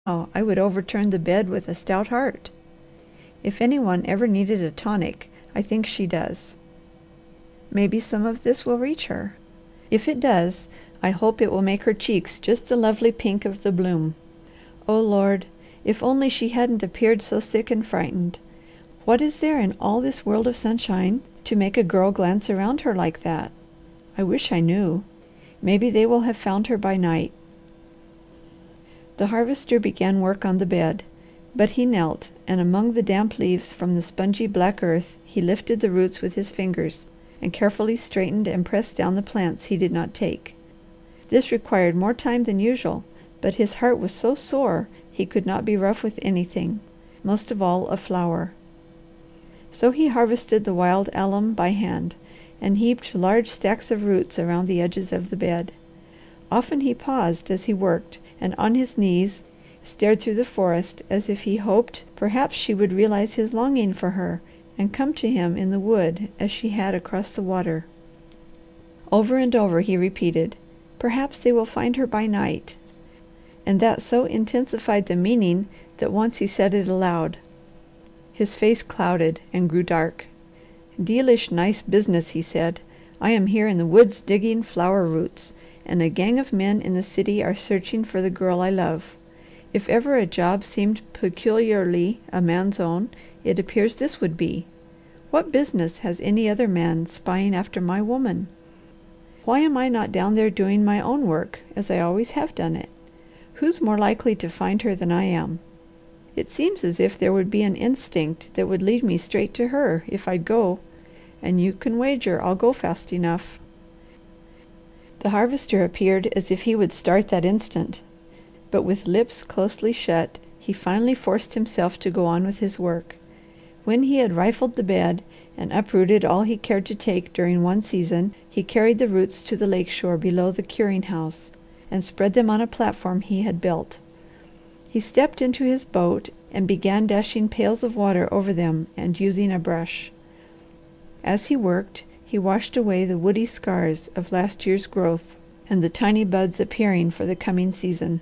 I would overturn the bed with a stout heart. If any one ever needed a tonic, I think she does. Maybe some of this will reach her. If it does, I hope it will make her cheeks just the lovely pink of the bloom. Oh Lord, if only she hadn't appeared so sick and frightened. What is there in all this world of sunshine to make a girl glance around her like that? I wish I knew. Maybe they will have found her by night. The Harvester began work on the bed, but he knelt, and among the damp leaves from the spongy black earth he lifted the roots with his fingers, and carefully straightened and pressed down the plants he did not take. This required more time than usual, but his heart was so sore he could not be rough with anything, most of all a flower. So he harvested the wild alum by hand, and heaped large stacks of roots around the edges of the bed. Often he paused as he worked, and on his knees stared through the forest as if he hoped perhaps she would realize his longing for her and come to him in the wood as she had across the water. Over and over he repeated, "Perhaps they will find her by night," and that so intensified the meaning that once he said it aloud. His face clouded and grew dark. "Dealish nice business," he said. "I am here in the woods digging flower roots, and a gang of men in the city are searching for the girl I love. If ever a job seemed peculiarly a man's own, it appears this would be. What business has any other man spying after my woman? Why am I not down there doing my own work as I always have done it? Who's more likely to find her than I am? It seems as if there would be an instinct that would lead me straight to her if I'd go, and you can wager I'll go fast enough." The Harvester appeared as if he would start that instant, but with lips closely shut he finally forced himself to go on with his work. When he had rifled the bed and uprooted all he cared to take during one season, he carried the roots to the lake shore below the curing house and spread them on a platform he had built. He stepped into his boat and began dashing pails of water over them and using a brush. As he worked, he washed away the woody scars of last year's growth and the tiny buds appearing for the coming season.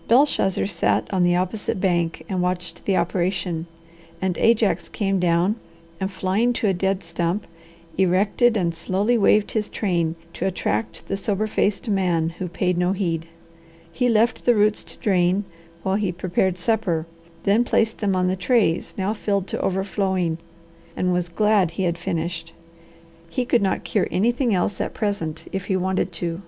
Belshazzar sat on the opposite bank and watched the operation, and Ajax came down and flying to a dead stump, erected and slowly waved his train to attract the sober-faced man who paid no heed. He left the roots to drain while he prepared supper, then placed them on the trays now filled to overflowing, and was glad he had finished. He could not cure anything else at present if he wanted to.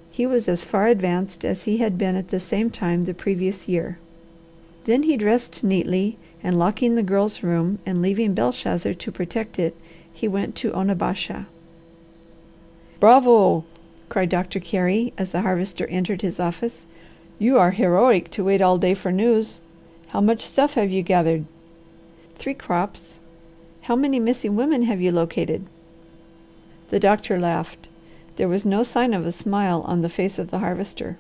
He was as far advanced as he had been at the same time the previous year. Then he dressed neatly, and locking the girl's room and leaving Belshazzar to protect it, he went to Onabasha. "Bravo!" cried Doctor Carey as the Harvester entered his office. "You are heroic to wait all day for news. How much stuff have you gathered?" "3 crops." "How many missing women have you located?" The doctor laughed. There was no sign of a smile on the face of the Harvester.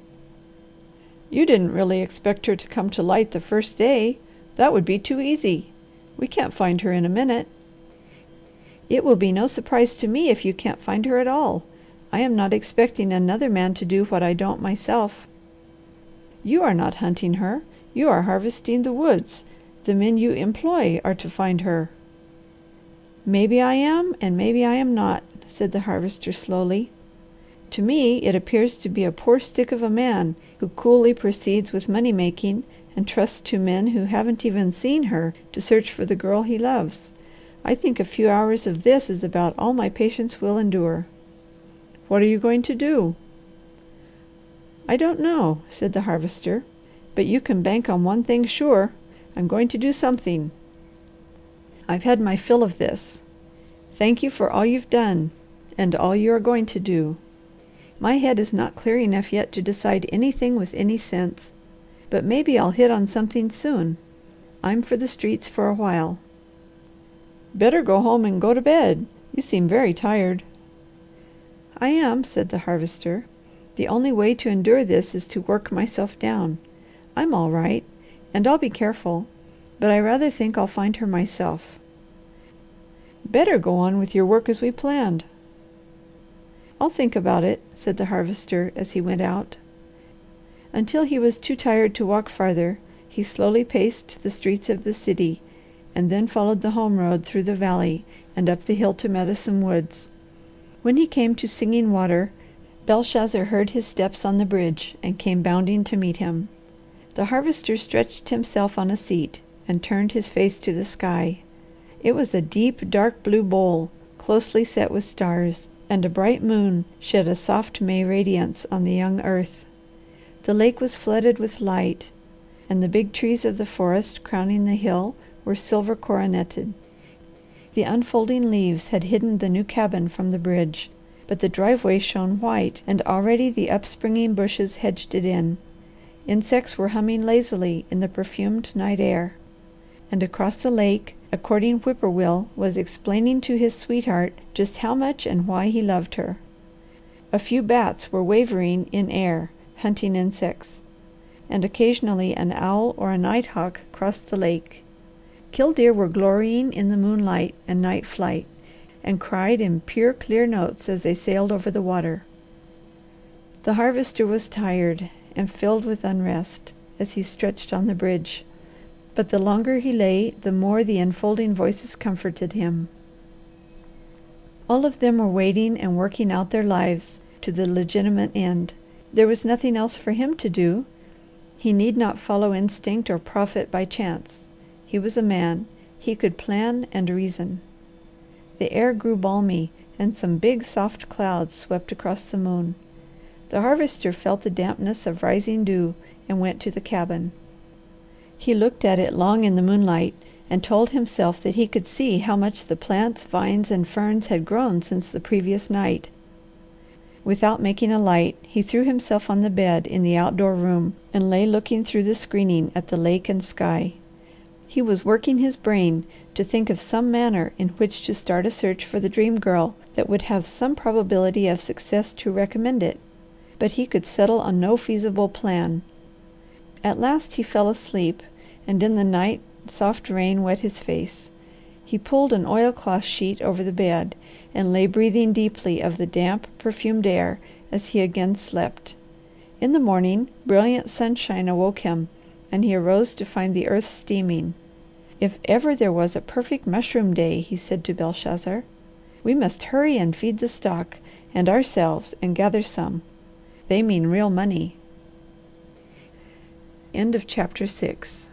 "You didn't really expect her to come to light the first day. That would be too easy. We can't find her in a minute." "It will be no surprise to me if you can't find her at all. I am not expecting another man to do what I don't myself." "You are not hunting her. You are harvesting the woods. The men you employ are to find her." "Maybe I am, and maybe I am not," said the Harvester slowly. "To me it appears to be a poor stick of a man who coolly proceeds with money making and trusts to men who haven't even seen her to search for the girl he loves. I think a few hours of this is about all my patience will endure." "What are you going to do?" "I don't know," said the Harvester, "but you can bank on one thing sure. I'm going to do something. I've had my fill of this. Thank you for all you've done and all you are going to do. My head is not clear enough yet to decide anything with any sense, but maybe I'll hit on something soon. I'm for the streets for a while." "Better go home and go to bed. You seem very tired." "I am," said the Harvester. "The only way to endure this is to work myself down. I'm all right, and I'll be careful, but I rather think I'll find her myself." "Better go on with your work as we planned." "I'll think about it," said the Harvester as he went out. Until he was too tired to walk farther, he slowly paced the streets of the city, and then followed the home road through the valley and up the hill to Medicine Woods. When he came to Singing Water, Belshazzar heard his steps on the bridge and came bounding to meet him. The Harvester stretched himself on a seat and turned his face to the sky. It was a deep, dark blue bowl, closely set with stars, and a bright moon shed a soft May radiance on the young earth. The lake was flooded with light, and the big trees of the forest crowning the hill were silver coroneted. The unfolding leaves had hidden the new cabin from the bridge, but the driveway shone white, and already the upspringing bushes hedged it in. Insects were humming lazily in the perfumed night air, and across the lake a courting whippoorwill was explaining to his sweetheart just how much and why he loved her. A few bats were wavering in air, hunting insects, and occasionally an owl or a nighthawk crossed the lake. Killdeer were glorying in the moonlight and night flight, and cried in pure, clear notes as they sailed over the water. The Harvester was tired and filled with unrest as he stretched on the bridge, but the longer he lay, the more the enfolding voices comforted him. All of them were waiting and working out their lives to the legitimate end. There was nothing else for him to do. He need not follow instinct or profit by chance. He was a man. He could plan and reason. The air grew balmy, and some big, soft clouds swept across the moon. The Harvester felt the dampness of rising dew and went to the cabin. He looked at it long in the moonlight and told himself that he could see how much the plants, vines, and ferns had grown since the previous night. Without making a light, he threw himself on the bed in the outdoor room and lay looking through the screening at the lake and sky. He was working his brain to think of some manner in which to start a search for the Dream Girl that would have some probability of success to recommend it, but he could settle on no feasible plan. At last he fell asleep, and in the night soft rain wet his face. He pulled an oilcloth sheet over the bed and lay breathing deeply of the damp, perfumed air as he again slept. In the morning, brilliant sunshine awoke him, and he arose to find the earth steaming. If ever there was a perfect mushroom day, he said to Belshazzar, we must hurry and feed the stock and ourselves and gather some. They mean real money. End of chapter 6.